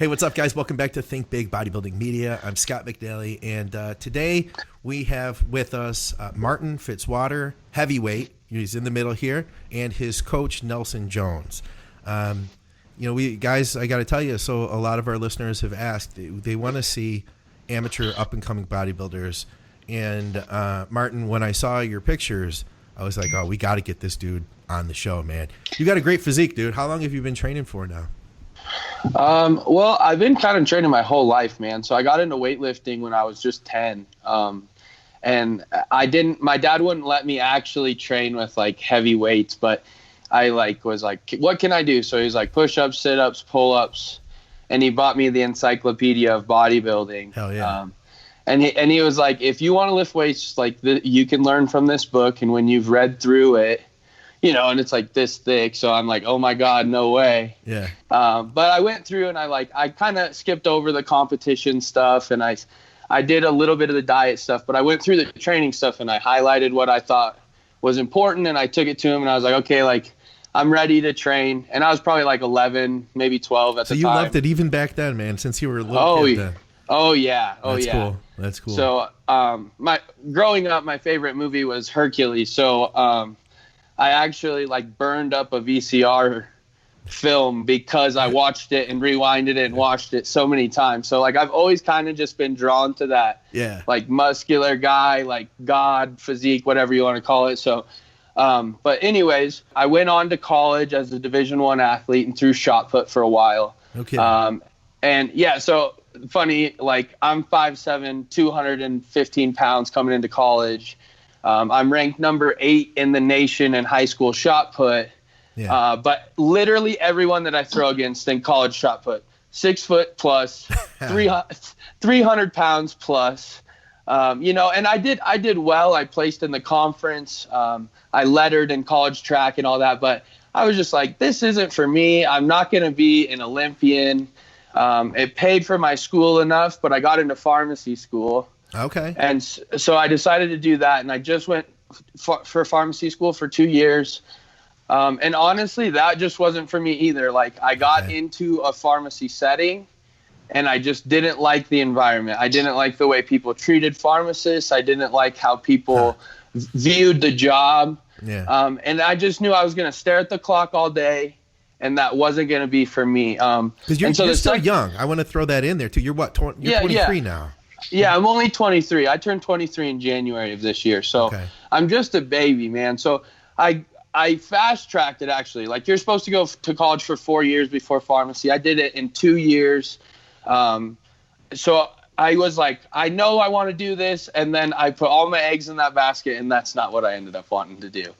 Hey, what's up, guys? Welcome back to Think Big Bodybuilding Media. I'm Scott McNally, and today we have with us Martin Fitzwater, heavyweight. He's in the middle here, and his coach, Nelson Jones. We guys, I got to tell you, so a lot of our listeners have asked, they want to see amateur up-and-coming bodybuilders. And Martin, when I saw your pictures, I was like, oh, we got to get this dude on the show, man. You got a great physique, dude. How long have you been training for now? Well, I've been kind of training my whole life, man. So I got into weightlifting when I was just 10. And my dad wouldn't let me actually train with like heavy weights, but I was like, what can I do? So he was like push-ups, sit-ups, pull-ups. And he bought me the Encyclopedia of Bodybuilding. Hell yeah. And he was like, if you want to lift weights, you can learn from this book. And when you've read through it, and it's like this thick. So I'm like, oh my God, no way. Yeah. But I went through and I kind of skipped over the competition stuff, and I did a little bit of the diet stuff, but I went through the training stuff and I highlighted what I thought was important, and I took it to him and I was like, okay, I'm ready to train. And I was probably like 11, maybe 12 at the time. So you loved it even back then, man, since you were a little kid then. Oh yeah. That's cool. So growing up, my favorite movie was Hercules. So I actually burned up a VCR film because I watched it and rewinded it and watched it so many times. So I've always kind of just been drawn to that, muscular guy, God physique, whatever you want to call it. So, but anyways, I went on to college as a Division I athlete and threw shot put for a while. Okay. And yeah, so funny, I'm 5'7", 215 pounds coming into college. I'm ranked number 8 in the nation in high school shot put. Yeah. But literally everyone that I throw against in college shot put, 6 foot plus, 300 pounds plus, and I did well. I placed in the conference. I lettered in college track and all that, but I was just like, this isn't for me. I'm not going to be an Olympian. It paid for my school enough, but I got into pharmacy school. Okay. And so I decided to do that, and I just went for pharmacy school for 2 years. And honestly, that just wasn't for me either. I got into a pharmacy setting, and I just didn't like the environment. I didn't like the way people treated pharmacists. I didn't like how people viewed the job. Yeah. And I just knew I was going to stare at the clock all day, and that wasn't going to be for me. Because you're still young. I want to throw that in there, too. You're what? You're 23 now. Yeah, I'm only 23. I turned 23 in January of this year. So I'm just a baby, man. So I fast-tracked it, actually. You're supposed to go to college for 4 years before pharmacy. I did it in 2 years. So I was like, I know I want to do this. And then I put all my eggs in that basket, and that's not what I ended up wanting to do.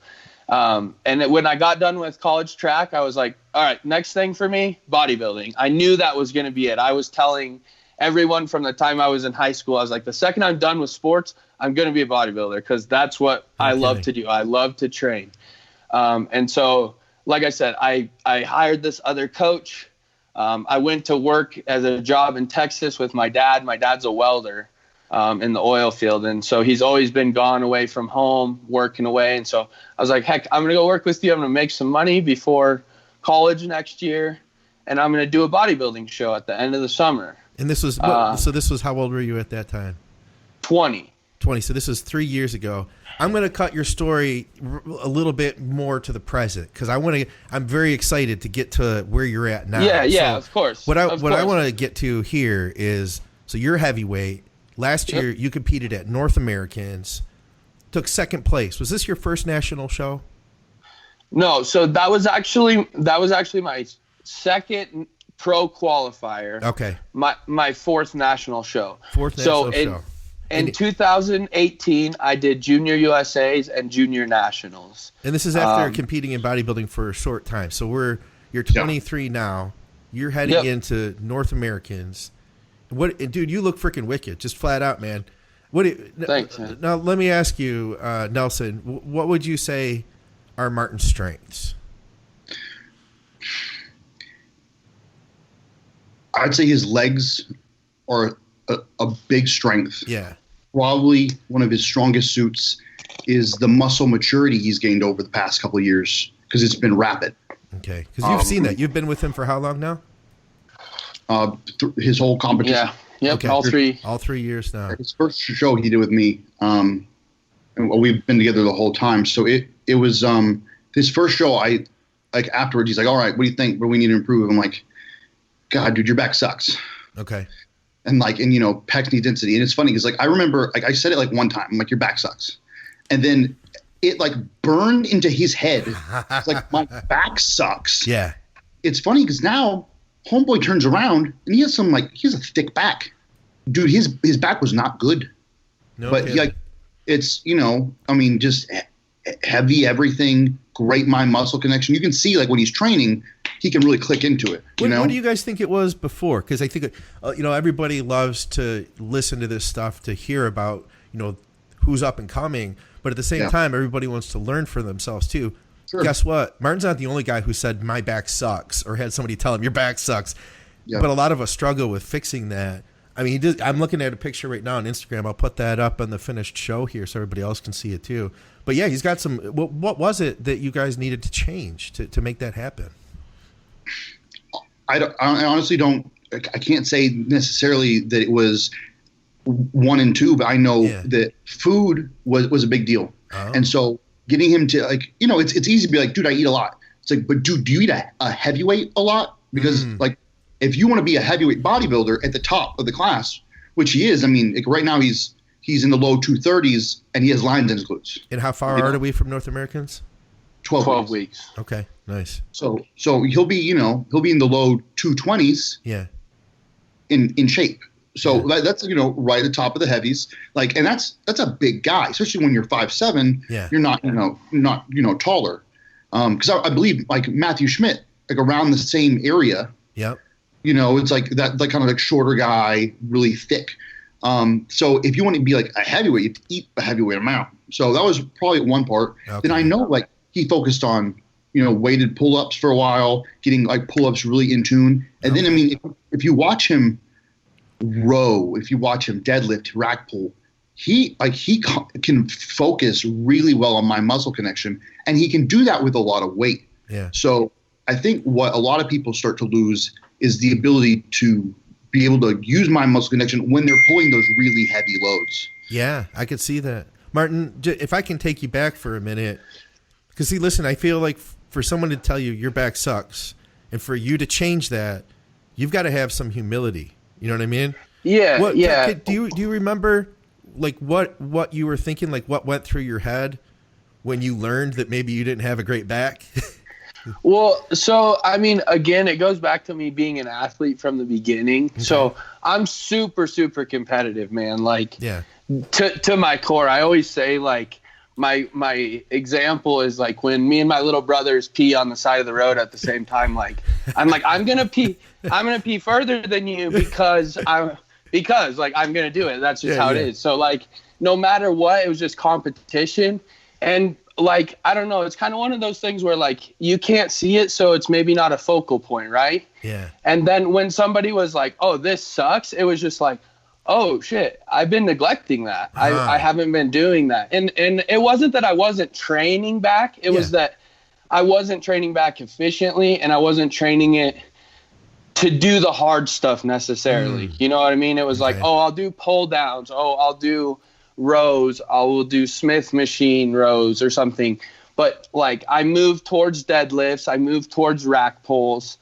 When I got done with college track, I was like, all right, next thing for me, bodybuilding. I knew that was going to be it. I was telling everyone from the time I was in high school, I was like, the second I'm done with sports, I'm going to be a bodybuilder, because that's what I love to do. I love to train. And so, like I said, I hired this other coach. I went to work as a job in Texas with my dad. My dad's a welder in the oil field. And so he's always been gone away from home, working away. And so I was like, heck, I'm going to go work with you. I'm going to make some money before college next year. And I'm going to do a bodybuilding show at the end of the summer. And this was this was how old were you at that time? 20. So this was 3 years ago. I'm going to cut your story a little bit more to the present, because I'm very excited to get to where you're at now. Yeah, of course. What I want to get to here is, so you're heavyweight. Last year you competed at North Americans, took second place. Was this your first national show? No, so that was actually my second pro qualifier. Okay. My fourth national show. show. In 2018, I did Junior USAs and Junior Nationals. And this is after competing in bodybuilding for a short time. So you're 23 now. You're heading into North Americans. Dude, you look freaking wicked, just flat out, man. Thanks, man. Now, let me ask you, Nelson, what would you say are Martin's strengths? I'd say his legs are a big strength. Yeah. Probably one of his strongest suits is the muscle maturity he's gained over the past couple of years, because it's been rapid. Okay. Because you've seen that. You've been with him for how long now? his whole competition. Yeah. Yep. Okay. All 3 years now. His first show he did with me, and we've been together the whole time. So it was his first show. I like afterwards. He's like, "All right, what do you think? What do we need to improve?" I'm like, "God, dude, your back sucks." Okay. And pecs need density. And it's funny because I remember I said it one time. I'm like, "Your back sucks," and then it burned into his head. It's like, my back sucks. Yeah. It's funny because now homeboy turns around and he has he has a thick back. Dude, his back was not good. No but kidding. it's, just heavy everything, great mind muscle connection. You can see when he's training, he can really click into it. What do you guys think it was before? Because I think, everybody loves to listen to this stuff to hear about, who's up and coming. But at the same time, everybody wants to learn for themselves too. Sure. Guess what? Martin's not the only guy who said my back sucks or had somebody tell him your back sucks. Yeah. But a lot of us struggle with fixing that. I mean, I'm looking at a picture right now on Instagram. I'll put that up on the finished show here so everybody else can see it too. But yeah, he's got some. What was it that you guys needed to change to make that happen? I honestly don't. I can't say necessarily that it was 1 and 2, but I know that food was a big deal, and so getting him to it's easy to be like, dude, I eat a lot. It's like, but dude, do you eat a heavyweight a lot? Because if you want to be a heavyweight bodybuilder at the top of the class, which he is, I mean, right now he's in the low 230s and he has lines in his glutes. And how far are we from North Americans? 12 weeks. Okay, nice. So he'll be in the low 220s. Yeah. In shape. So that's right at the top of the heavies. And that's a big guy, especially when you're 5'7". Yeah. You're not taller. Because I believe Matthew Schmidt around the same area. Yep. It's that kind of shorter guy, really thick. So if you want to be a heavyweight, you have to eat a heavyweight amount. So that was probably one part. Okay. Then I know he focused on weighted pull-ups for a while, getting pull-ups really in tune. And then if you watch him row, if you watch him deadlift, rack pull, he can focus really well on my muscle connection, and he can do that with a lot of weight. Yeah. So I think what a lot of people start to lose is the ability to be able to use my muscle connection when they're pulling those really heavy loads. Yeah, I could see that. Martin, if I can take you back for a minute, because listen, I feel like for someone to tell you your back sucks, and for you to change that, you've got to have some humility. You know what I mean? Yeah. Do you remember what you were thinking? What went through your head when you learned that maybe you didn't have a great back? Well, so, again, it goes back to me being an athlete from the beginning. Okay. So I'm super, super competitive, man. To my core, I always say, my example is when me and my little brothers pee on the side of the road at the same time, I'm going to pee further than you because I'm going to do it. That's just how it is. So no matter what, it was just competition. And I don't know, it's kind of one of those things where you can't see it, so it's maybe not a focal point, right? Yeah. And then when somebody was like, "Oh, this sucks," it was just oh shit, I've been neglecting that. I haven't been doing that. And it wasn't that I wasn't training back, it was that I wasn't training back efficiently, and I wasn't training it to do the hard stuff necessarily. You know what I mean? It was I'll do pull downs, I'll do rows, I will do Smith machine rows or something, but I moved towards deadlifts, I moved towards rack pulls.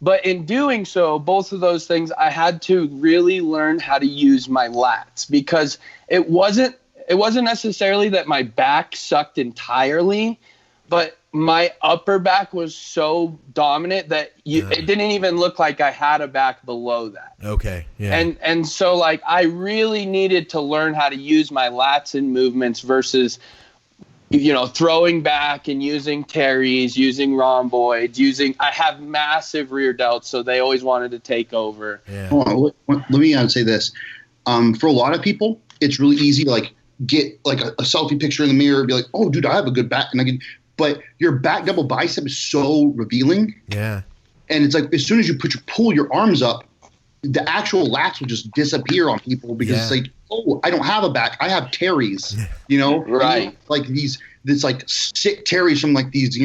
But in doing so, both of those things, I had to really learn how to use my lats, because it wasn't necessarily that my back sucked entirely, but my upper back was so dominant that it didn't even look like I had a back below that. Okay. Yeah. And so I really needed to learn how to use my lats and movements versus, throwing back and using Terry's, using rhomboids, I have massive rear delts, so they always wanted to take over. Yeah. Let me say this. For a lot of people, it's really easy to get a selfie picture in the mirror and be like, "Oh, dude, I have a good back," but your back double bicep is so revealing. Yeah. And it's as soon as you pull your arms up, the actual lats will just disappear on people because it's oh, I don't have a back. I have Terry's, Right. This sick Terry's from these,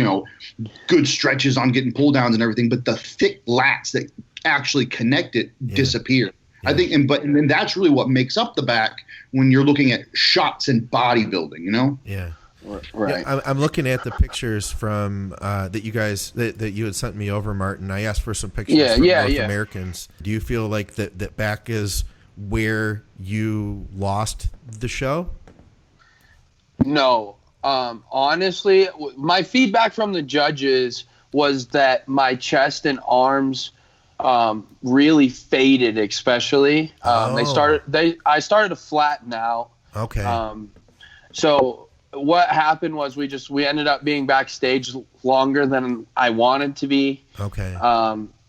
good stretches on getting pull downs and everything. But the thick lats that actually connect it disappear. I think, and that's really what makes up the back when you're looking at shots in bodybuilding, you know? Yeah. Right. Yeah, I'm looking at the pictures from that you guys that you had sent me over, Martin. I asked for some pictures from North Americans. Do you feel like that back is where you lost the show? No. Honestly, my feedback from the judges was that my chest and arms really faded, especially. I started to flatten out. Okay. So what happened was we ended up being backstage longer than I wanted to be. Okay.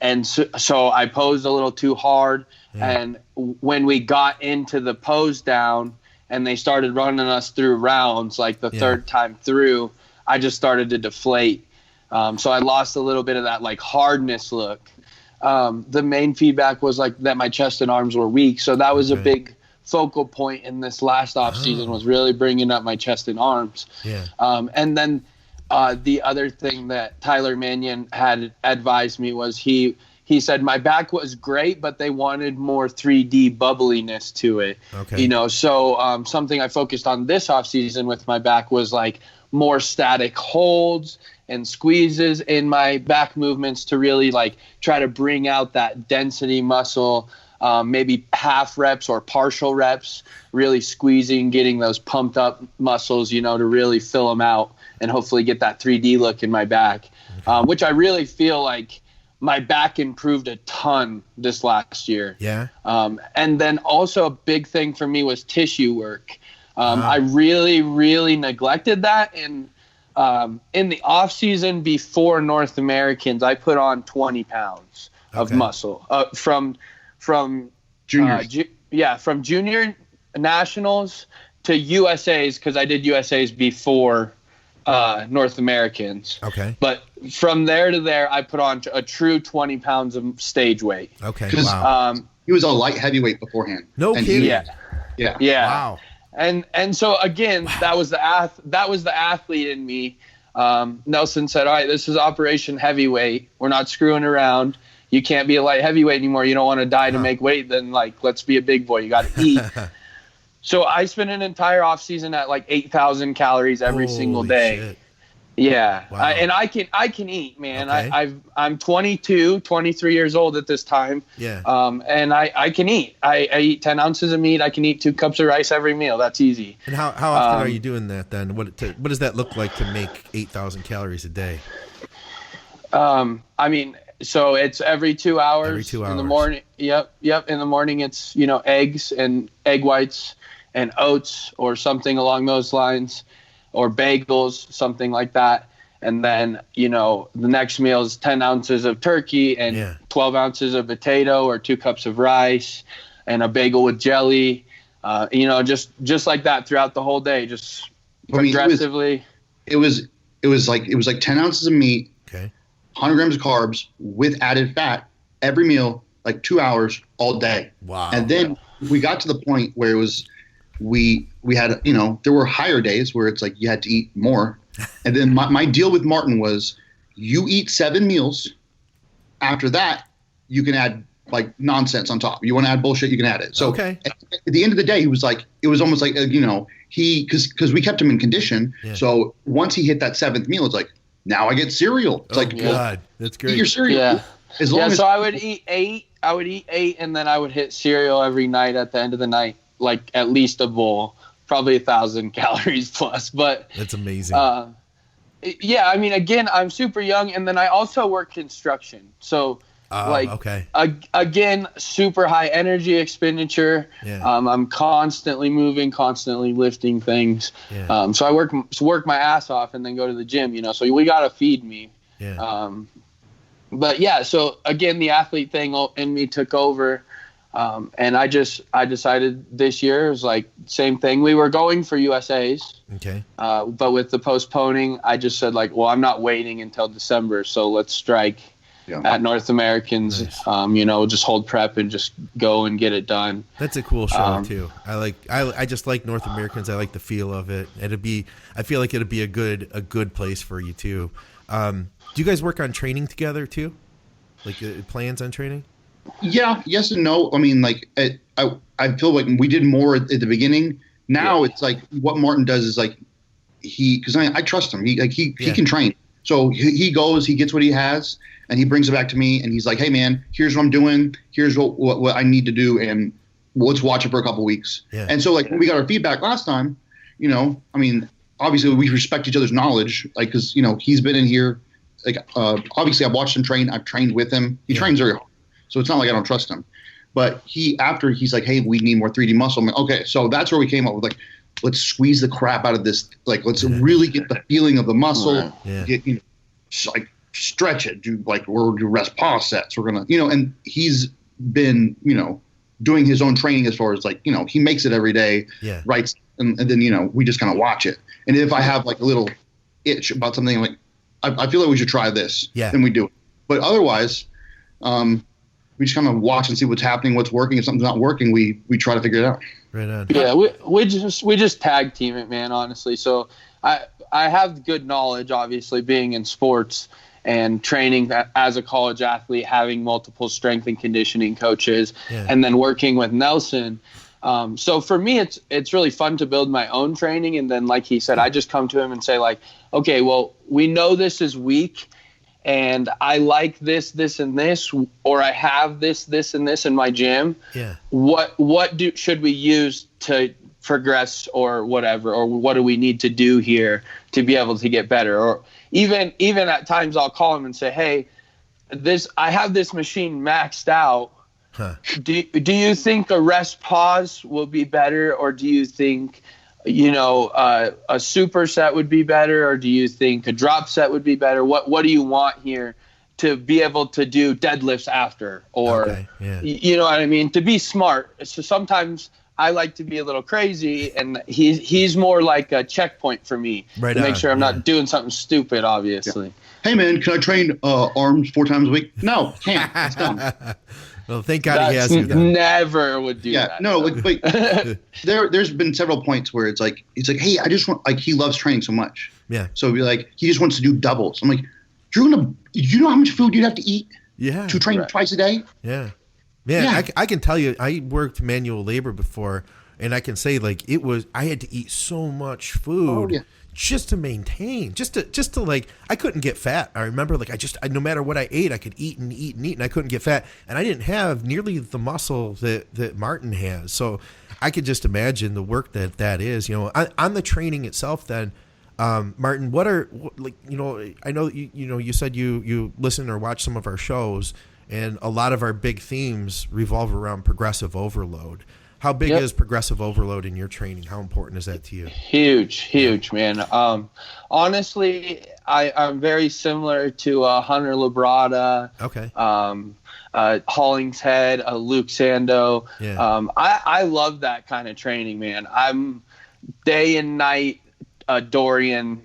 And so I posed a little too hard. Yeah. And when we got into the pose down and they started running us through rounds, like the third time through, I just started to deflate. So I lost a little bit of that like hardness look. The main feedback was like that my chest and arms were weak. So that was a big focal point in this last off season, was really bringing up my chest and arms. Yeah. And then the other thing that Tyler Mannion had advised me was he said my back was great, but they wanted more 3D bubbliness to it. Okay. You know, so something I focused on this off season with my back was like more static holds and squeezes in my back movements to really like try to bring out that density muscle. Maybe half reps or partial reps, really squeezing, getting those pumped up muscles, you know, to really fill them out and hopefully get that 3D look in my back, which I really feel like my back improved a ton this last year. Yeah. And then also a big thing for me was tissue work. I really, really neglected that. And in the off season before North Americans, I put on 20 pounds of muscle from juniors. From junior nationals to USA's, because I did USA's before North Americans. Okay. But from there to there, I put on a true 20 pounds of stage weight. Okay. Wow. He was a light heavyweight beforehand. No kidding. Yeah. Wow. And so again, that was the athlete in me. Nelson said, "All right, this is Operation Heavyweight. We're not screwing around. You can't be a light heavyweight anymore. You don't want to die to make weight. Then like, let's be a big boy. You got to eat." So I spent an entire off season at like 8,000 calories every single day. Shit. Yeah. Wow. And I can eat, man. Okay. I'm 22, 23 years old at this time. Yeah. And I can eat. I eat 10 ounces of meat. I can eat 2 cups of rice every meal. That's easy. And how often are you doing that then? What does that look like to make 8,000 calories a day? I mean, so it's every 2 hours. Every 2 hours. In the morning. Yep. In the morning, it's, you know, eggs and egg whites and oats or something along those lines, or bagels, something like that. And then, you know, the next meal is 10 ounces of turkey and 12 ounces of potato or 2 cups of rice and a bagel with jelly. You know, just like that throughout the whole day, just progressively. It was like 10 ounces of meat, 100 grams of carbs with added fat every meal, like 2 hours all day. Wow. And then we got to the point where it was, we had, you know, there were higher days where it's like you had to eat more. And then my deal with Martin was, you eat 7 meals. After that, you can add like nonsense on top. You want to add bullshit, you can add it. So at the end of the day, he was like, it was almost like, you know, because we kept him in condition. Yeah. So once he hit that 7th meal, it's like, now I get cereal. It's like, God, that's great. Eat your cereal. Yeah. So I would eat 8. I would eat 8, and then I would hit cereal every night at the end of the night. Like at least a bowl, probably 1,000 calories plus. But that's amazing. Yeah, I mean, again, I'm super young, and then I also work construction. So again, super high energy expenditure. Yeah. I'm constantly moving, constantly lifting things. Yeah. So I work my ass off and then go to the gym. You know, so we gotta feed me. Yeah. But yeah, so again, the athlete thing in me took over. And I decided this year, it was like same thing. We were going for USA's. Okay. But with the postponing, I just said like, well, I'm not waiting until December, so let's strike at North Americans. Nice. You know, just hold prep and just go and get it done. That's a cool show too. I just like North Americans. I like the feel of it. I feel like it'd be a good place for you too. Do you guys work on training together too? Like plans on training? Yeah, yes and no. I mean, like I feel like we did more at the beginning. Now it's like what Martin does is like because I trust him. He can train. So he goes, he gets what he has, and he brings it back to me, and he's like, "Hey man, here's what I'm doing. Here's what I need to do, and let's watch it for a couple weeks." Yeah. And so like when we got our feedback last time, I mean, obviously we respect each other's knowledge, like because he's been in here. Like obviously I've watched him train. I've trained with him. He trains very hard, so it's not like I don't trust him. But he's like, "Hey, we need more 3D muscle." I'm like, okay, so that's where we came up with like, let's squeeze the crap out of this. Like, let's really get the feeling of the muscle. Yeah. Get like stretch it. Do like we're do rest pause sets. We're gonna and he's been doing his own training as far as like he makes it every day. Yeah. Writes and then we just kind of watch it. And if I have like a little itch about something, like I feel like we should try this. Yeah. Then we do it. But otherwise, we just kind of watch and see what's happening, what's working. If something's not working, we try to figure it out. Right on. Yeah, we just tag team it, man. Honestly, so I have good knowledge, obviously, being in sports and training as a college athlete, having multiple strength and conditioning coaches, and then working with Nelson. So for me, it's really fun to build my own training, and then like he said, I just come to him and say like, okay, well, we know this is weak. And I like this, and this, or I have this, and this in my gym. Yeah. What should we use to progress or whatever, or what do we need to do here to be able to get better? Or even at times I'll call him and say, hey, I have this machine maxed out. Huh. Do you think a rest pause will be better, or do you think a superset would be better, or do you think a drop set would be better? What do you want here to be able to do deadlifts after, or you know what I mean? To be smart. So sometimes I like to be a little crazy, and he's more like a checkpoint for me to make sure I'm not doing something stupid, obviously. Yeah. Hey man, can I train arms 4 times a week? No, can't. It's dumb. Well, thank God he has you. Never would do that. No, like there's been several points where it's like, hey, I just want, like, he loves training so much. Yeah. So it'd be like, he just wants to do doubles. I'm like, do you know how much food you'd have to eat? Yeah. To train twice a day? Yeah. Man, I can tell you, I worked manual labor before, and I can say like I had to eat so much food just to maintain, just to like, I couldn't get fat. I remember like no matter what I ate, I could eat and eat and eat, and I couldn't get fat, and I didn't have nearly the muscle that Martin has. So I could just imagine the work that is, on the training itself. Then, Martin, I know you said you listen or watch some of our shows, and a lot of our big themes revolve around progressive overload. How big is progressive overload in your training? How important is that to you? Huge, man. Honestly, I'm very similar to Hunter Labrada. Okay. Hollingshead, Luke Sando. Yeah. I love that kind of training, man. I'm day and night Dorian.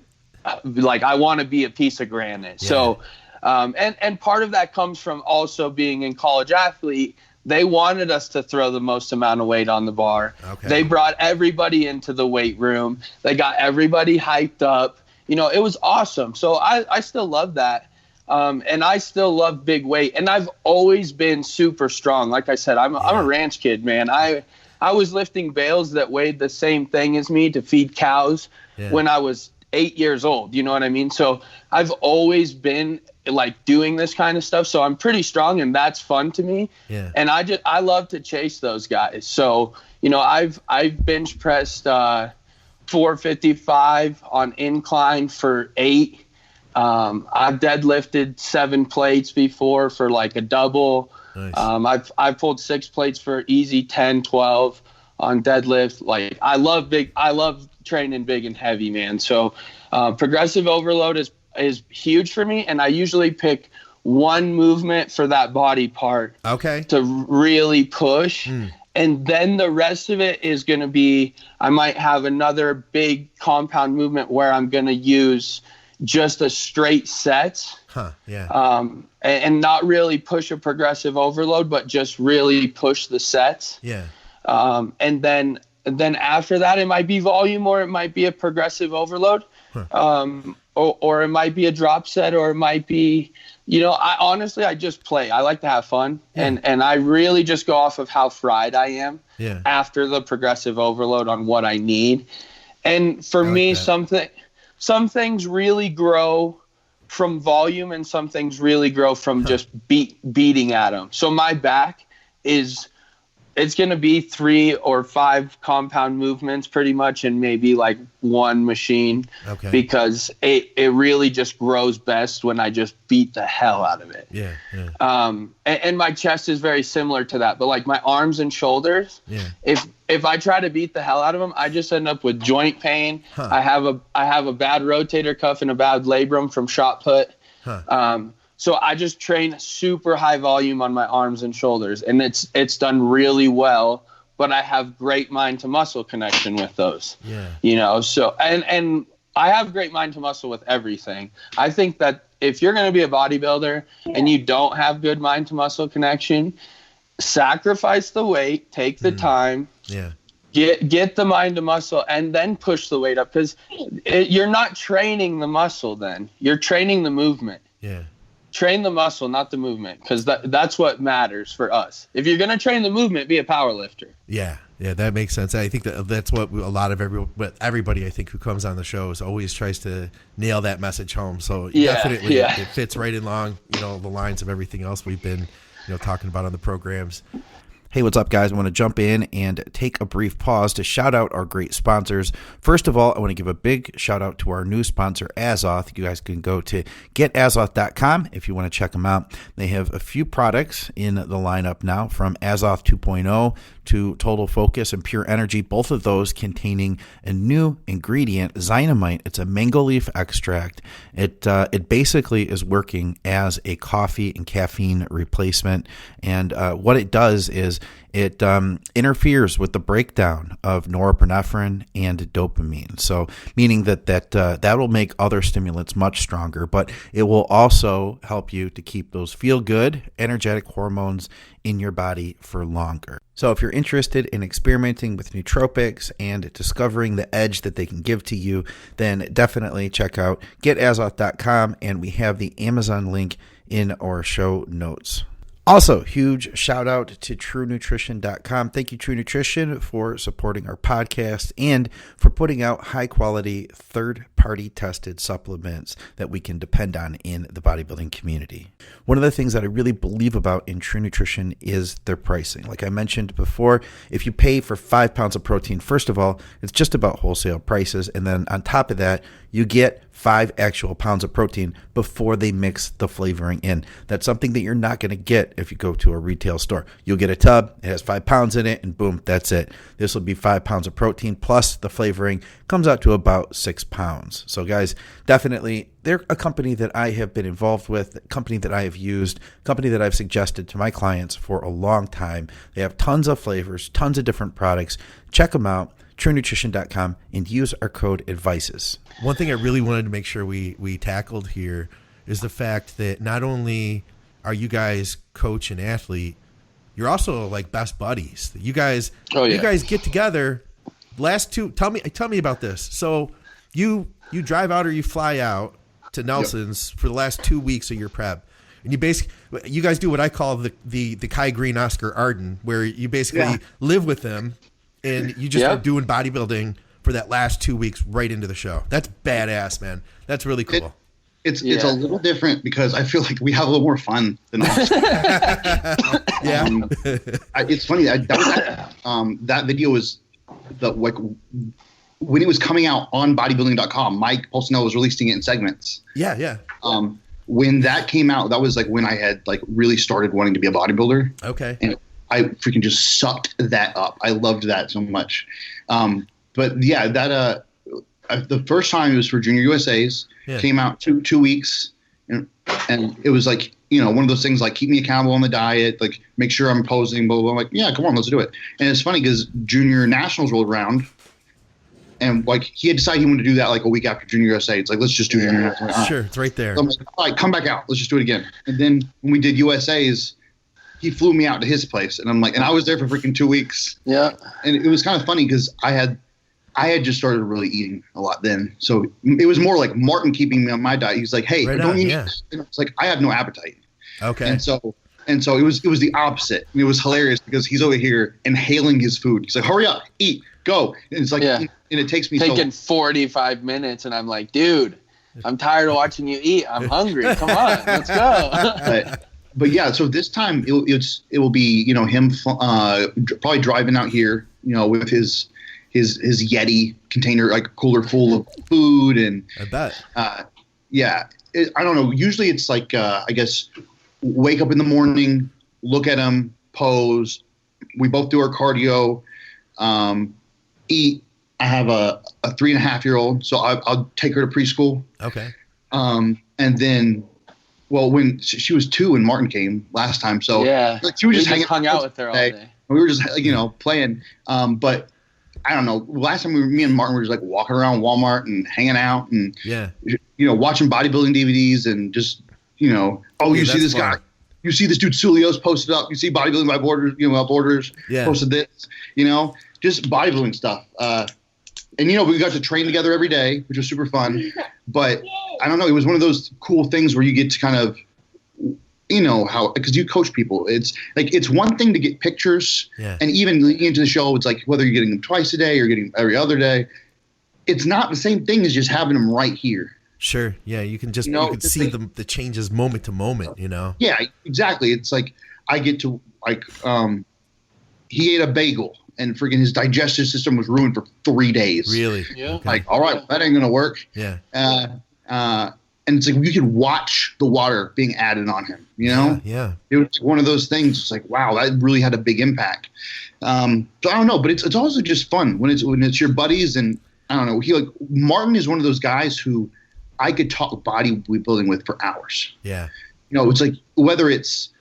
Like, I want to be a piece of granite. Yeah. So, and part of that comes from also being in college athlete. They wanted us to throw the most amount of weight on the bar. Okay. They brought everybody into the weight room. They got everybody hyped up. It was awesome. So I still love that. And I still love big weight. And I've always been super strong. Like I said, I'm a ranch kid, man. I was lifting bales that weighed the same thing as me to feed cows when I was 8 years old. You know what I mean? So I've always been like doing this kind of stuff, so I'm pretty strong, and that's fun to me. Yeah. And I love to chase those guys. So I've bench pressed 455 on incline for 8. I've deadlifted 7 plates before for like a double. Nice. I've pulled 6 plates for easy 10, 12 on deadlift. Like, I love training big and heavy, man. So progressive overload is huge for me, and I usually pick one movement for that body part to really push. And then the rest of it is going to be, I might have another big compound movement where I'm going to use just a straight set. And not really push a progressive overload, but just really push the sets. And then after that, it might be volume, or it might be a progressive overload. Or it might be a drop set, or it might be I just play. I like to have fun, and I really just go off of how fried I am after the progressive overload on what I need. And for me, some things really grow from volume, and some things really grow from just beating at them. So my back it's going to be 3 or 5 compound movements pretty much, and maybe like 1 machine, because it really just grows best when I just beat the hell out of it. And my chest is very similar to that, but like my arms and shoulders, if I try to beat the hell out of them, I just end up with joint pain. I have a bad rotator cuff and a bad labrum from shot put. So I just train super high volume on my arms and shoulders, and it's done really well, but I have great mind to muscle connection with those. So and I have great mind to muscle with everything. I think that if you're going to be a bodybuilder and you don't have good mind to muscle connection, sacrifice the weight, take the time, get the mind to muscle, and then push the weight up, because you're not training the muscle then. You're training the movement. Train the muscle, not the movement, because that's what matters for us. If you're going to train the movement, be a power lifter. Yeah, that makes sense. I think that's what a lot of everybody I think who comes on the show is always tries to nail that message home. So definitely it fits right along, the lines of everything else we've been, talking about on the programs. Hey, what's up, guys? I want to jump in and take a brief pause to shout out our great sponsors. First of all, I want to give a big shout out to our new sponsor, AZOTH. You guys can go to getazoth.com if you want to check them out. They have a few products in the lineup now, from AZOTH 2.0 to Total Focus and Pure Energy, both of those containing a new ingredient, Zynamite. It's a mango leaf extract. It basically is working as a coffee and caffeine replacement, and what it does is it interferes with the breakdown of norepinephrine and dopamine. So meaning that will make other stimulants much stronger, but it will also help you to keep those feel-good, energetic hormones in your body for longer. So if you're interested in experimenting with nootropics and discovering the edge that they can give to you, then definitely check out getazoth.com, and we have the Amazon link in our show notes. Also, huge shout out to TrueNutrition.com. Thank you, True Nutrition, for supporting our podcast and for putting out high-quality, third-party tested supplements that we can depend on in the bodybuilding community. One of the things that I really believe about in True Nutrition is their pricing. Like I mentioned before, if you pay for 5 pounds of protein, first of all, it's just about wholesale prices. And then on top of that, you get 5 actual pounds of protein before they mix the flavoring in. That's something that you're not going to get if you go to a retail store. You'll get a tub, it has 5 pounds in it, and boom, that's it. This will be 5 pounds of protein plus the flavoring, comes out to about 6 pounds. So guys, definitely, they're a company that I have been involved with, a company that I have used, a company that I've suggested to my clients for a long time. They have tons of flavors, tons of different products. Check them out. TrueNutrition.com, and use our code ADVICES. One thing I really wanted to make sure we tackled here is the fact that not only are you guys coach and athlete, you're also like best buddies. You guys get together. Last two, tell me about this. So you drive out or you fly out to Nelson's for the last 2 weeks of your prep. And you guys do what I call the Kai Green Oscar Arden, where you basically live with them. And you just are doing bodybuilding for that last 2 weeks right into the show. That's badass, man. That's really cool. It's a little different because I feel like we have a little more fun than us. It's funny that video was when it was coming out on bodybuilding.com. Mike Pulsinello was releasing it in segments. When that came out, that was like when I had like really started wanting to be a bodybuilder. Okay. And I freaking just sucked that up. I loved that so much. But yeah, that the first time it was for Junior USA's. Came out two weeks, and it was like, one of those things like keep me accountable on the diet, like make sure I'm posing, blah, blah, blah. I'm like, yeah, come on, let's do it. And it's funny because Junior Nationals rolled around, and like he had decided he wanted to do that like a week after Junior USA. It's like, let's just do Junior Nationals. Sure, it's right there. So I'm like, all right, come back out. Let's just do it again. And then when we did USA's, he flew me out to his place, and I'm like, and I was there for freaking 2 weeks. Yeah. And it was kind of funny because I I had just started really eating a lot then. So it was more like Martin keeping me on my diet. He's like, hey, don't eat this. And it's like, I have no appetite. Okay. And so it was the opposite. And it was hilarious because he's over here inhaling his food. He's like, hurry up, eat, go. And it's like, and it takes me taking 45 minutes. And I'm like, dude, I'm tired of watching you eat. I'm hungry. Come on, let's go. But yeah, so this time it will be, you know, him probably driving out here, you know, with his Yeti container, like cooler full of food. And I bet. I don't know. Usually it's like, I guess, wake up in the morning, look at him, pose. We both do our cardio, eat. I have a 3.5-year-old, so I'll take her to preschool. Okay. And then, well, when she was 2 when Martin came last time, so like, she was just hung out with her all day. We were just, you know, playing. But I don't know. Last time me and Martin were just like walking around Walmart and hanging out and you know, watching bodybuilding DVDs and just, you know, you see this guy, you see this dude Sulios posted up, you see bodybuilding by Borders, you know, Borders posted this, you know, just bodybuilding stuff. And, you know, we got to train together every day, which was super fun. But I don't know. It was one of those cool things where you get to kind of, you know, how, because you coach people. It's like, it's one thing to get pictures. Yeah. And even into the show, it's like whether you're getting them twice a day or getting every other day, it's not the same thing as just having them right here. Sure. Yeah. You can just, you can see the changes moment to moment, you know? Yeah, exactly. It's like, I get to, like, he ate a bagel. And freaking his digestive system was ruined for 3 days. Really? Yeah. Like, all right, that ain't gonna work. Yeah. And it's like you could watch the water being added on him. You know? Yeah. It was one of those things. It's like, wow, that really had a big impact. So I don't know, but it's also just fun when it's your buddies, and I don't know. Martin is one of those guys who I could talk bodybuilding with for hours. Yeah. You know, it's like whether it's.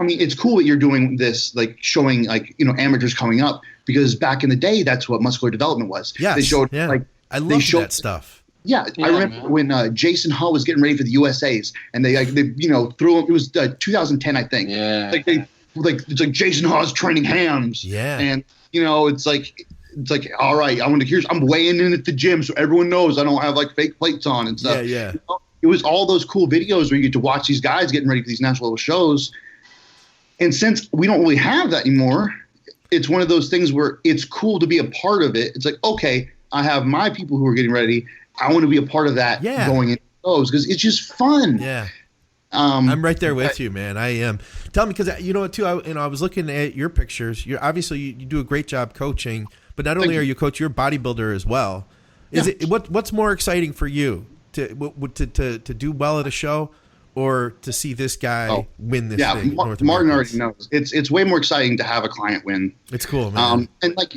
I mean, it's cool that you're doing this, like showing, like, you know, amateurs coming up, because back in the day, that's what muscular development was. Yes. They showed, like, I love that stuff. Yeah, I remember when Jason Hull was getting ready for the USAs, and they you know, threw him. It was 2010, I think. Yeah. It's like Jason Hull's training hams. Yeah. And you know, it's like all right, I'm weighing in at the gym, so everyone knows I don't have like fake plates on and stuff. Yeah. You know, it was all those cool videos where you get to watch these guys getting ready for these national level shows. And since we don't really have that anymore, it's one of those things where it's cool to be a part of it. It's like, okay, I have my people who are getting ready. I want to be a part of that going into those because it's just fun. Yeah. I'm right there with you, man. I am. Tell me, because you know what, too, I was looking at your pictures. You're obviously you do a great job coaching, but not only are you a coach, you're a bodybuilder as well. What's more exciting for you to do well at a show, or to see this guy win this thing? Martin already knows. It's way more exciting to have a client win. It's cool, man. And like,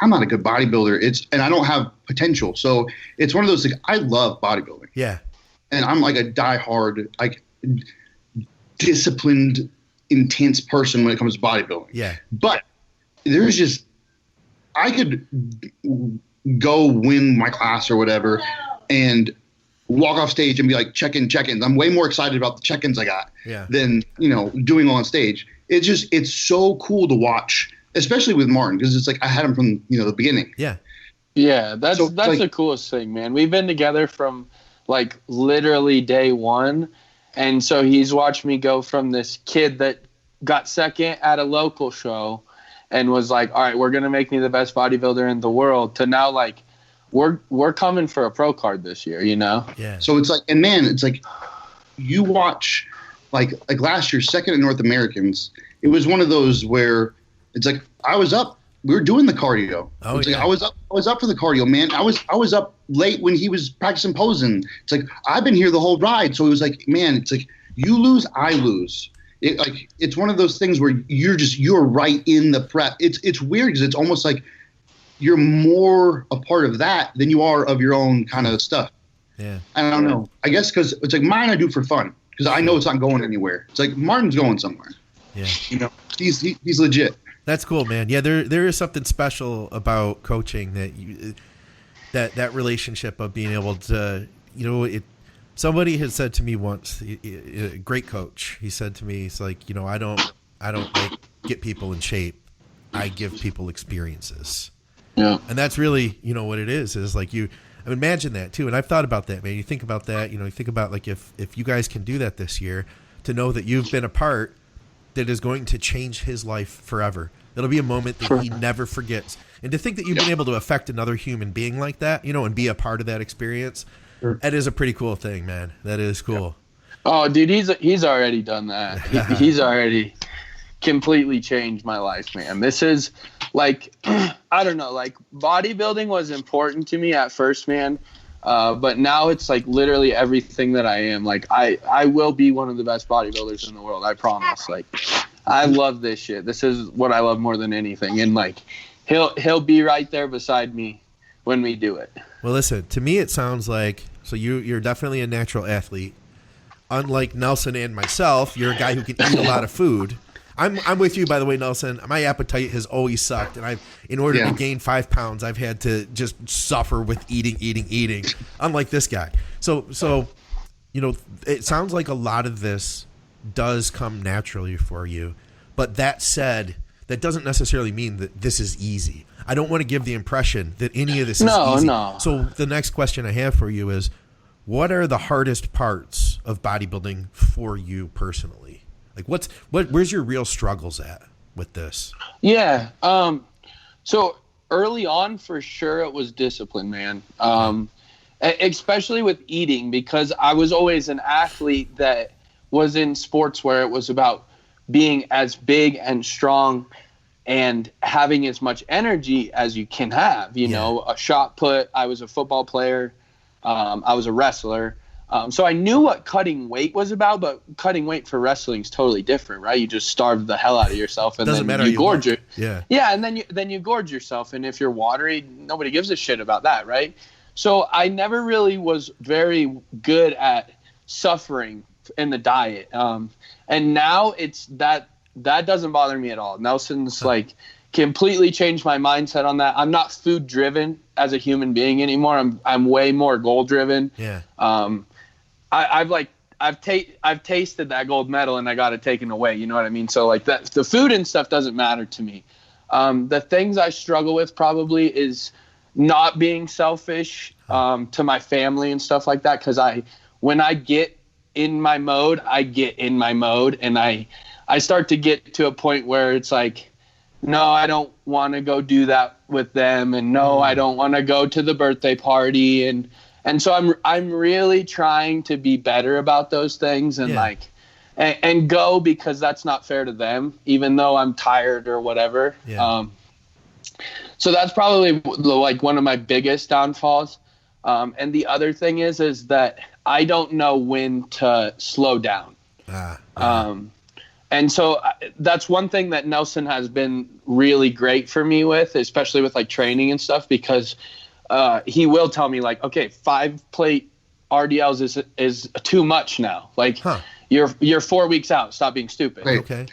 I'm not a good bodybuilder. And I don't have potential. So it's one of those things. I love bodybuilding. Yeah. And I'm like a diehard, like disciplined, intense person when it comes to bodybuilding. Yeah. But there's just, I could go win my class or whatever and walk off stage and be like, check-ins. I'm way more excited about the check-ins I got than, you know, doing on stage. It's so cool to watch, especially with Martin, because it's like I had him from, you know, the beginning. Yeah. Yeah, that's like, the coolest thing, man. We've been together from like literally day one. And so he's watched me go from this kid that got second at a local show and was like, all right, we're going to make me the best bodybuilder in the world, to now like, we're coming for a pro card this year, you know? Yeah. So it's like, and man, it's like you watch like last year, second at North Americans, it was one of those where it's like, I was up, we were doing the cardio. Oh, like, I was up for the cardio, man. I was up late when he was practicing posing. It's like, I've been here the whole ride. So it was like, man, it's like you lose, I lose. It's one of those things where you're right in the prep. It's weird because it's almost like you're more a part of that than you are of your own kind of stuff. Yeah. I don't know. I guess because it's like mine I do for fun because I know it's not going anywhere. It's like Martin's going somewhere. Yeah. You know, he's legit. That's cool, man. Yeah, there is something special about coaching that relationship of being able to, you know, somebody had said to me once, a great coach, he said to me, he's like, you know, I don't like get people in shape. I give people experiences. Yeah. And that's really, what it is like imagine that too. And I've thought about that, man. You think about that, you think about like if you guys can do that this year, to know that you've been a part that is going to change his life forever. It'll be a moment that he never forgets. And to think that you've been able to affect another human being like that, and be a part of that experience, that is a pretty cool thing, man. That is cool. Yeah. Oh, dude, he's already done that. He's already completely changed my life, man. This is like, I don't know, like bodybuilding was important to me at first, man. But now it's like literally everything that I am. Like I will be one of the best bodybuilders in the world. I promise. Like I love this shit. This is what I love more than anything. And like he'll be right there beside me when we do it. Well, listen, to me it sounds like, so you're definitely a natural athlete. Unlike Nelson and myself, you're a guy who can eat a lot of food. I'm with you, by the way, Nelson. My appetite has always sucked, and in order to gain 5 pounds, I've had to just suffer with eating. Unlike this guy, so it sounds like a lot of this does come naturally for you. But that said, that doesn't necessarily mean that this is easy. I don't want to give the impression that any of this is easy. No. So the next question I have for you is, what are the hardest parts of bodybuilding for you personally? Like where's your real struggles at with this? Yeah. So early on, for sure, it was discipline, man. Especially with eating, because I was always an athlete that was in sports where it was about being as big and strong and having as much energy as you can have, a shot put. I was a football player. I was a wrestler. So I knew what cutting weight was about, but cutting weight for wrestling is totally different, right? You just starve the hell out of yourself, and then you gorge it. Yeah, and then you gorge yourself, and if you're watery, nobody gives a shit about that, right? So I never really was very good at suffering in the diet, and now it's that doesn't bother me at all. Nelson's like completely changed my mindset on that. I'm not food driven as a human being anymore. I'm way more goal driven. Yeah. I've tasted that gold medal and I got it taken away. You know what I mean? So like that, the food and stuff doesn't matter to me. The things I struggle with probably is not being selfish to my family and stuff like that. Cause when I get in my mode, and I start to get to a point where it's like, no, I don't want to go do that with them. And no, I don't want to go to the birthday party. And so I'm really trying to be better about those things and and go, because that's not fair to them, even though I'm tired or whatever. Yeah. So that's probably like one of my biggest downfalls. And the other thing is that I don't know when to slow down. And so that's one thing that Nelson has been really great for me with, especially with like training and stuff, because he will tell me like, okay, 5 plate RDLs is too much now. Like you're 4 weeks out. Stop being stupid. Right. Okay.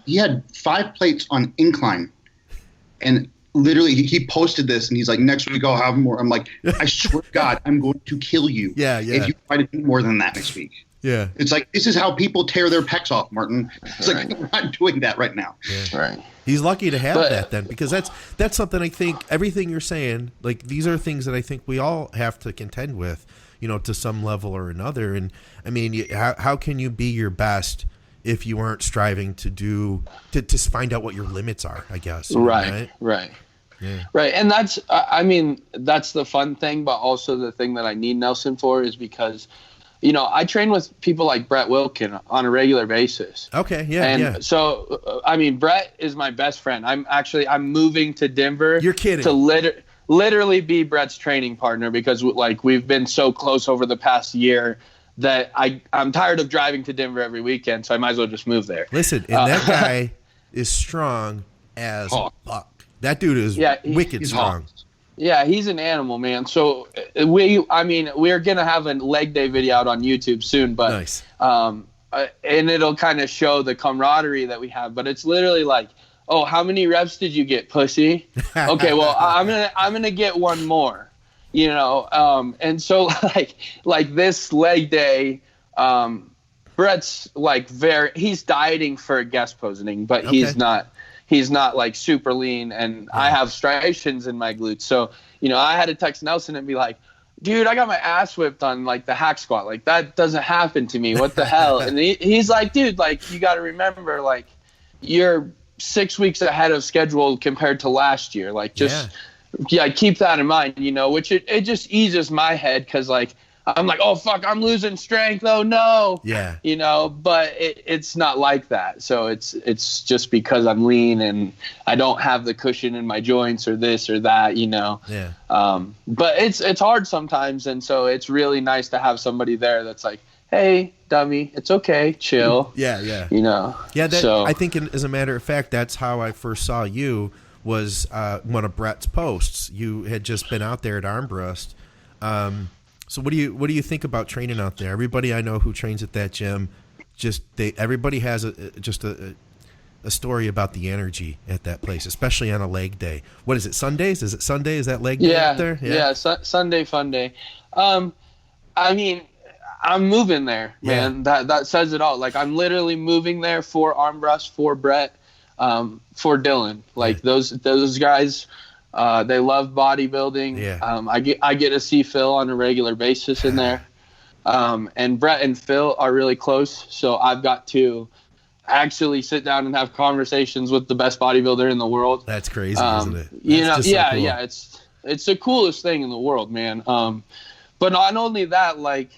He had 5 plates on incline, and literally he posted this and he's like, next week I'll have more. I'm like, I swear to God, I'm going to kill you. If you try to do more than that next week. Yeah. It's like, this is how people tear their pecs off, Martin. It's like, we're not doing that right now. Yeah. Right. He's lucky to have that then, because that's something I think everything you're saying, like these are things that I think we all have to contend with, to some level or another. And I mean, how can you be your best if you aren't striving to find out what your limits are, I guess. Right. Yeah. Right. And that's the fun thing, but also the thing that I need Nelson for is because, I train with people like Brett Wilkin on a regular basis. Okay. Yeah. And so, Brett is my best friend. I'm moving to Denver. You're kidding. To literally be Brett's training partner, because like we've been so close over the past year that I'm tired of driving to Denver every weekend. So I might as well just move there. Listen, and that guy is strong as fuck. That dude is wicked strong. Yeah, he's an animal, man. So we're gonna have a leg day video out on YouTube soon, but nice. And it'll kind of show the camaraderie that we have. But it's literally like, oh, how many reps did you get, pussy? Okay, well, I'm gonna get one more, And so like this leg day, Brett's like he's dieting for guest posing, but he's not he's not like super lean, and I have striations in my glutes. So, I had to text Nelson and be like, dude, I got my ass whipped on like the hack squat. Like that doesn't happen to me. What the hell? And he's like, dude, like you got to remember, like you're 6 weeks ahead of schedule compared to last year. Like just, keep that in mind, which it just eases my head. Cause like, I'm like, oh fuck, I'm losing strength. Oh no. Yeah. But it's not like that. So it's just because I'm lean and I don't have the cushion in my joints or this or that, Yeah. But it's hard sometimes. And so it's really nice to have somebody there that's like, hey, dummy, it's okay. Chill. Yeah. Yeah. Yeah. I think as a matter of fact, that's how I first saw you was one of Brett's posts. You had just been out there at Armbrust. So what do you think about training out there? Everybody I know who trains at that gym, everybody has a story about the energy at that place, especially on a leg day. What is it? Sundays? Is it Sunday? Is that leg day out there? Yeah. Sunday fun day. I mean, I'm moving there, man. That says it all. Like I'm literally moving there for Armbrust, for Brett, for Dylan. Like those guys. They love bodybuilding. Yeah. I get to see Phil on a regular basis in there. And Brett and Phil are really close. So I've got to actually sit down and have conversations with the best bodybuilder in the world. That's crazy, isn't it? So cool. Yeah. It's the coolest thing in the world, man. But not only that, like,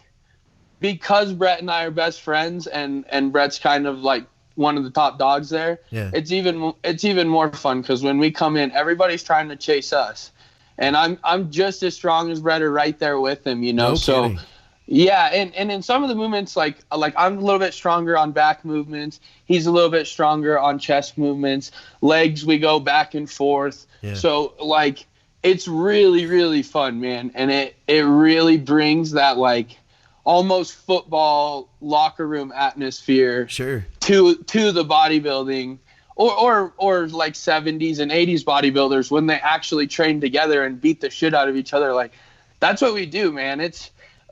because Brett and I are best friends and Brett's kind of like one of the top dogs there, it's even more fun because when we come in, everybody's trying to chase us, and I'm just as strong as Brett, or right there with him, No so kidding. Yeah, and in some of the movements, like I'm a little bit stronger on back movements, he's a little bit stronger on chest movements, legs we go back and forth. So like it's really, really fun, man, and it really brings that like almost football locker room atmosphere to the bodybuilding or like 70s and 80s bodybuilders when they actually train together and beat the shit out of each other. Like that's what we do, man.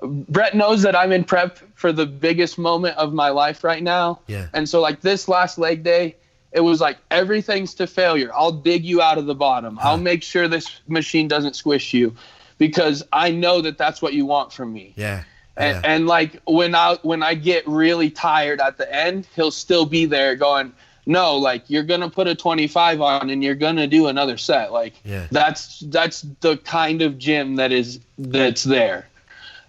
Brett knows that I'm in prep for the biggest moment of my life right now. Yeah. And so like this last leg day, it was like everything's to failure. I'll dig you out of the bottom. I'll make sure this machine doesn't squish you because I know that that's what you want from me. Yeah. And like when I get really tired at the end, he'll still be there going, no, like you're going to put a 25 on and you're going to do another set. Like that's the kind of gym that's there.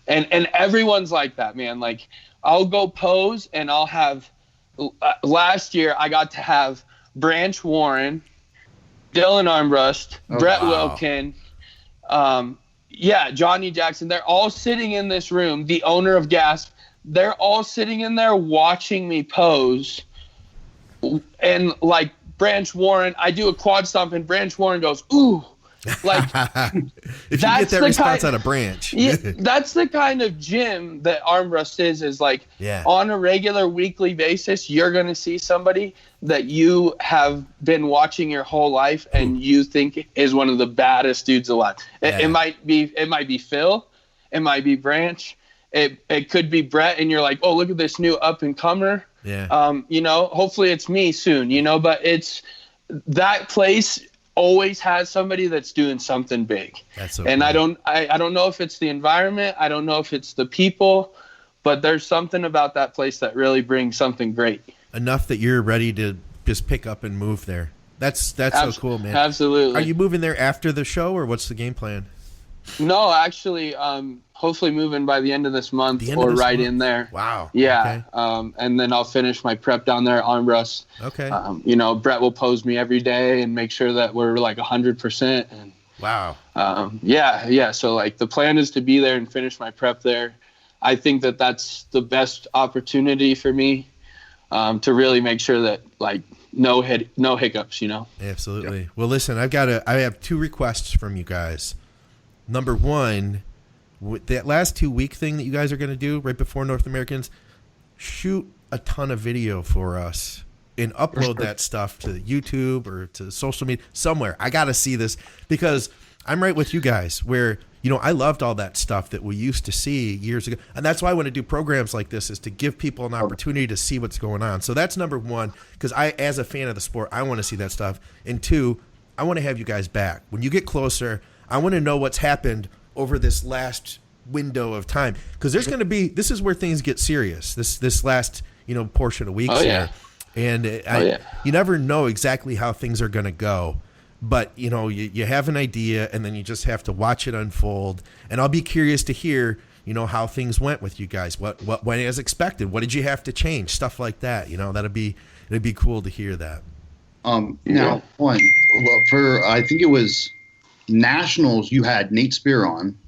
And everyone's like that, man. Like I'll go pose and I'll have, last year I got to have Branch Warren, Dylan Armbrust, Brett Wilkin, Johnny Jackson. They're all sitting in this room. The owner of Gasp, they're all sitting in there watching me pose. And like Branch Warren, I do a quad stomp and Branch Warren goes, ooh. Like if you get that response out of Branch. That's the kind of gym that Armbrust is like on a regular weekly basis. You're going to see somebody that you have been watching your whole life and you think is one of the baddest dudes alive. It might be Phil, it might be Branch, it could be Brett, and you're like, oh, look at this new up and comer. Hopefully it's me soon, but it's that place always has somebody that's doing something big. That's so and cool. I don't know if it's the environment, I don't know if it's the people, but there's something about that place that really brings something great. Enough that you're ready to just pick up and move there. That's so cool, man. Absolutely. Are you moving there after the show, or what's the game plan? No, actually, hopefully moving by the end of this month or right in there. Wow. Yeah. Okay. And then I'll finish my prep down there at Armbrust. Okay. Brett will pose me every day and make sure that we're like 100%. And wow. Yeah. So like the plan is to be there and finish my prep there. I think that that's the best opportunity for me to really make sure that like no hiccups, Absolutely. Yep. Well, listen, I have two requests from you guys. Number one, with that last 2 week thing that you guys are going to do right before North Americans, shoot a ton of video for us and upload that stuff to YouTube or to social media somewhere. I got to see this because I'm right with you guys where I loved all that stuff that we used to see years ago. And that's why I want to do programs like this, is to give people an opportunity to see what's going on. So that's number one, because as a fan of the sport, I want to see that stuff. And two, I want to have you guys back. When you get closer, I want to know what's happened over this last window of time. Because there's going to be, this is where things get serious, this last, portion of weeks here. And you never know exactly how things are going to go. But, you have an idea, and then you just have to watch it unfold. And I'll be curious to hear, how things went with you guys. What went as expected? What did you have to change? Stuff like that. It'd be cool to hear that. Now, I think it was Nationals, you had Nate Spear on.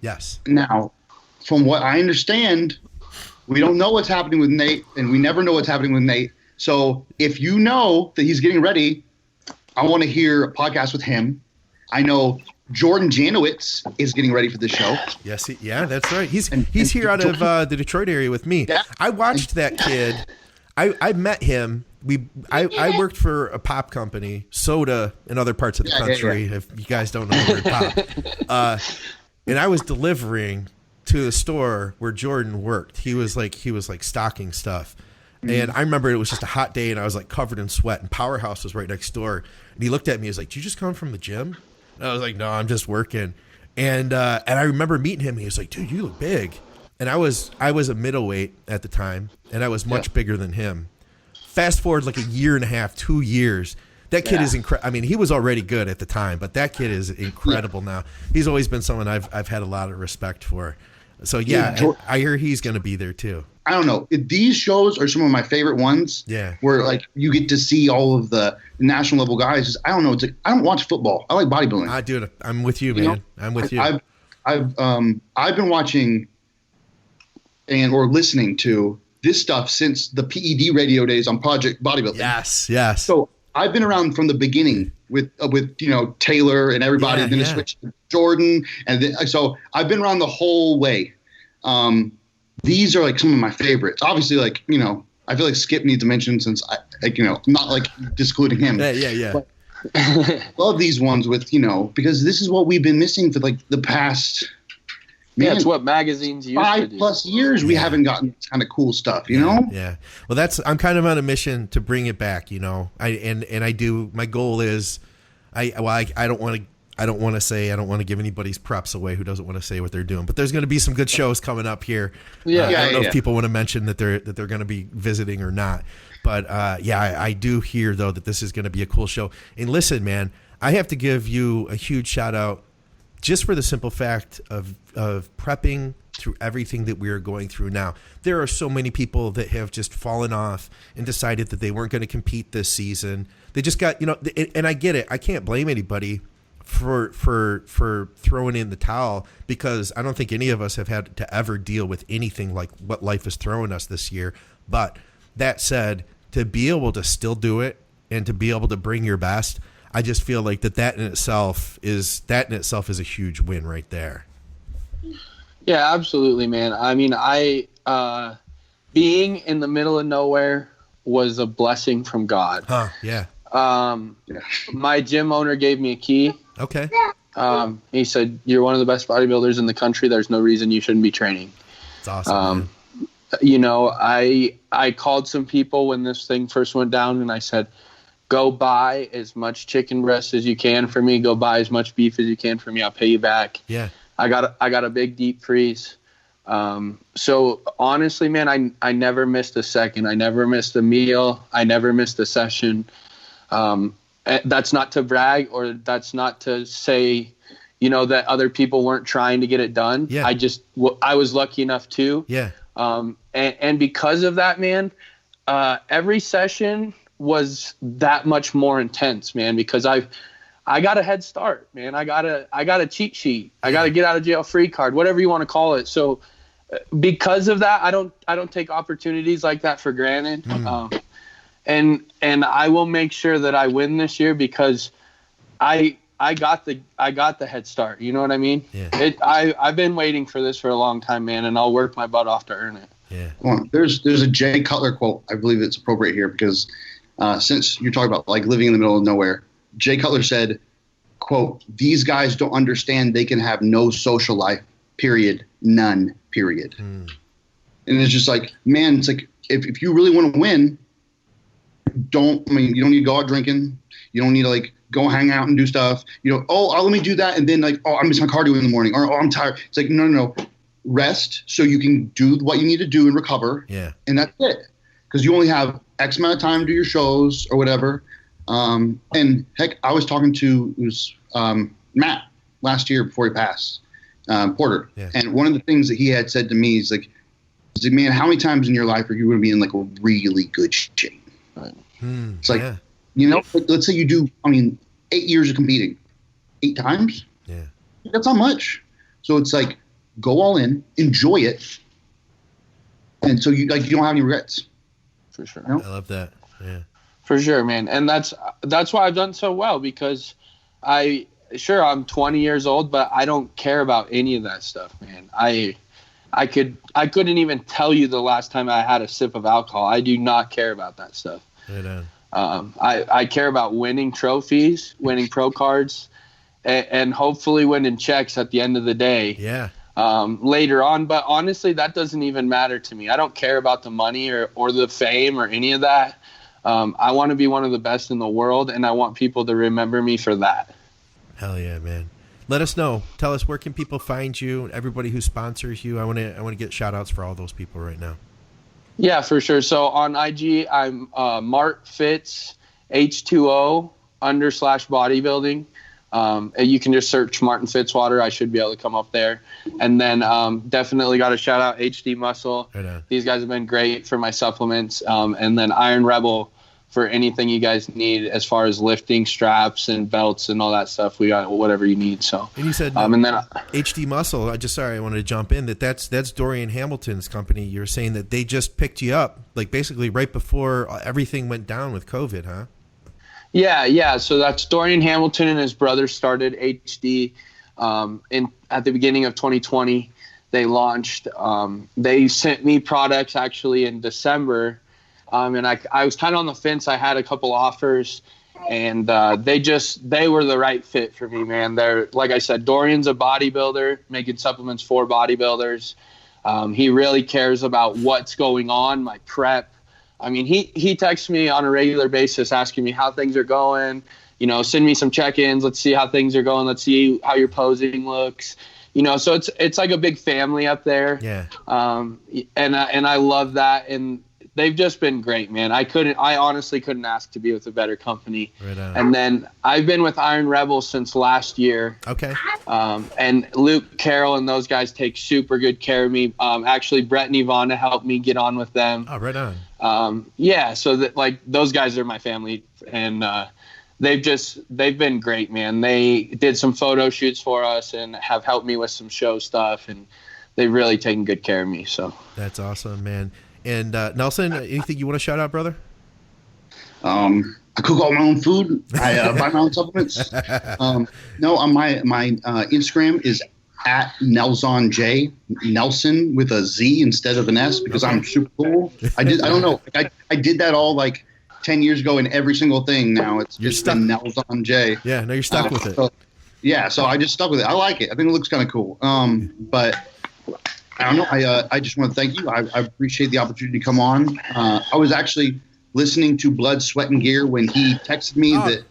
Yes. Now, from what I understand, we don't know what's happening with Nate, and we never know what's happening with Nate. So if you know that he's getting ready, I want to hear a podcast with him. I know Jordan Janowitz is getting ready for the show. Yes, that's right. He's here out of the Detroit area with me. Yeah. I watched that kid. I met him. I worked for a pop company, soda, in other parts of the country. If you guys don't know the word pop, and I was delivering to the store where Jordan worked. He was like stocking stuff. And I remember it was just a hot day, and I was like covered in sweat, and Powerhouse was right next door. And he looked at me, he was like, "Did you just come from the gym?" And I was like, "No, I'm just working." And I remember meeting him, and he was like, "Dude, you look big." And I was a middleweight at the time, and I was much bigger than him. Fast forward like a year and a half, 2 years. That kid is incredible. I mean, he was already good at the time, but that kid is incredible now. He's always been someone I've had a lot of respect for. So I hear he's going to be there too. I don't know. These shows are some of my favorite ones. Yeah. Where like you get to see all of the national level guys. I don't know. I don't watch football. I like bodybuilding. Dude, I'm with you, man. I'm with you. I've been watching or listening to this stuff since the PED radio days on Project Bodybuilding. Yes. So I've been around from the beginning with Taylor and everybody. Then it switched to Jordan, and so I've been around the whole way. These are like some of my favorites. Obviously, I feel like Skip needs to mention since I'm not like discluding him. Yeah. But love these ones with because this is what we've been missing for like the past. Man, it's what magazines used to do. 5+ years we haven't gotten this kind of cool stuff, know? Yeah. Well, I'm kind of on a mission to bring it back, I do. My goal is I don't want to give anybody's props away who doesn't want to say what they're doing, but there's going to be some good shows coming up here. I don't know if people want to mention that they're going to be visiting or not, but I do hear though that this is going to be a cool show. And listen, man, I have to give you a huge shout out just for the simple fact of prepping through everything that we are going through now. There are so many people that have just fallen off and decided that they weren't going to compete this season. They just got, and I get it. I can't blame anybody for throwing in the towel, because I don't think any of us have had to ever deal with anything like what life is throwing us this year. But that said, to be able to still do it and to be able to bring your best, I just feel like that in itself is a huge win right there. Yeah, absolutely, man. I mean, being in the middle of nowhere was a blessing from God. Huh, yeah. My gym owner gave me a key. Okay. He said, "You're one of the best bodybuilders in the country. There's no reason you shouldn't be training." It's awesome. I called some people when this thing first went down, and I said, "Go buy as much chicken breast as you can for me. Go buy as much beef as you can for me. I'll pay you back." Yeah. I got a big deep freeze. So honestly, man, I never missed a second. I never missed a meal. I never missed a session. That's not to brag, or that's not to say, that other people weren't trying to get it done. Yeah. I was lucky enough to. Yeah. And because of that, man, every session was that much more intense, man, because I got a head start, man. I got a cheat sheet. I got a get out of jail free card, whatever you want to call it. So because of that, I don't take opportunities like that for granted. And I will make sure that I win this year, because I got the head start. You know what I mean? Yeah. I've been waiting for this for a long time, man, and I'll work my butt off to earn it. Yeah. Well, there's a Jay Cutler quote. I believe it's appropriate here because since you're talking about like living in the middle of nowhere, Jay Cutler said, quote, these guys don't understand they can have no social life, period, none, period. And it's just like, man, it's like, if you really want to win, you don't need to go out drinking. You don't need to like go hang out and do stuff. Let me do that. And then like, I miss my cardio in the morning, or I'm tired. It's like, no. Rest so you can do what you need to do and recover. Yeah. And that's it. Because you only have X amount of time to do your shows or whatever. And heck, I was talking to Matt last year before he passed, Porter. Yeah. And one of the things that he had said to me is like, man, how many times in your life are you going to be in like a really good shape? Right. It's like, let's say you do, 8 years of competing, 8 times. Yeah. That's not much. So it's like, go all in, enjoy it. And so you don't have any regrets. For sure. I love that. Yeah. For sure, man. And that's why I've done so well, because I'm 20 years old, but I don't care about any of that stuff, man. I couldn't even tell you the last time I had a sip of alcohol. I do not care about that stuff. Right on. I care about winning trophies, winning pro cards, and hopefully winning checks at the end of the day. Yeah. Later on, but honestly, that doesn't even matter to me. I don't care about the money or the fame or any of that. I want to be one of the best in the world, and I want people to remember me for that. Hell yeah, man. Let us know. Tell us, where can people find you? Everybody who sponsors you. I want to get shout outs for all those people right now. Yeah, for sure. So on IG, I'm Mart Fitz H2O /bodybuilding. You can just search Martin Fitzwater. I should be able to come up there. And then definitely got to shout out HD Muscle. Right. These guys have been great for my supplements. And then Iron Rebel for anything you guys need as far as lifting, straps and belts and all that stuff. We got whatever you need. So. And you said and then HD Muscle. I wanted to jump in. That's Dorian Hamilton's company. You're saying that they just picked you up, like basically right before everything went down with COVID, huh? Yeah. So that's Dorian Hamilton and his brother started HD at the beginning of 2020. They launched. They sent me products actually in December, and I was kind of on the fence. I had a couple offers, and they were the right fit for me, man. They're, like I said, Dorian's a bodybuilder making supplements for bodybuilders. He really cares about what's going on, my prep. I mean, he texts me on a regular basis asking me how things are going, send me some check-ins. Let's see how things are going. Let's see how your posing looks, so it's like a big family up there. Yeah. And I love that. And they've just been great, man. I honestly couldn't ask to be with a better company. Right on. And then I've been with Iron Rebel since last year. Okay. And Luke Carroll and those guys take super good care of me. Actually, Brett and Ivana helped me get on with them. Oh, right on. So that, like, those guys are my family, and they've been great, man. They did some photo shoots for us and have helped me with some show stuff, and they've really taken good care of me. So that's awesome, man. And Nelson, anything you want to shout out, brother? I cook all my own food. I buy my own supplements. No, on my Instagram is at NelsonJ, Nelson with a Z instead of an S, because I'm super cool. I don't know. I did that all like 10 years ago in every single thing. Now it's just been NelsonJ. Yeah, no, you're stuck with it. So I just stuck with it. I like it. I think it looks kind of cool. But I don't know. I just want to thank you. I appreciate the opportunity to come on. I was actually listening to Blood, Sweat, and Gear when he texted me that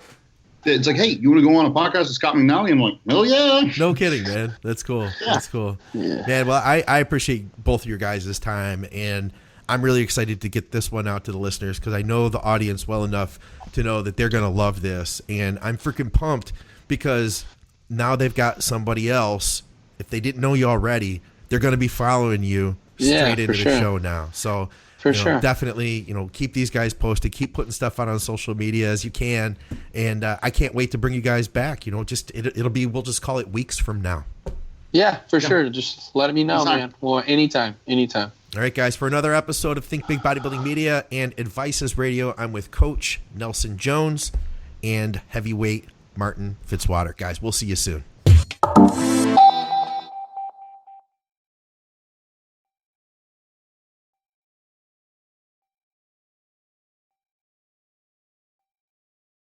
it's like, hey, you want to go on a podcast with Scott McNally? I'm like, oh, yeah. No kidding, man. That's cool. Yeah. That's cool. Yeah. Man, well, I appreciate both of your guys this time, and I'm really excited to get this one out to the listeners because I know the audience well enough to know that they're going to love this, and I'm freaking pumped because now they've got somebody else. If they didn't know you already, they're going to be following you straight into the show now. So definitely, keep these guys posted. Keep putting stuff out on social media as you can. And I can't wait to bring you guys back. We'll just call it weeks from now. Yeah, for sure. Just let me know, man. Well, anytime. All right, guys, for another episode of Think Big Bodybuilding Media and Advices Radio, I'm with Coach Nelson Jones and heavyweight Martin Fitzwater. Guys, we'll see you soon.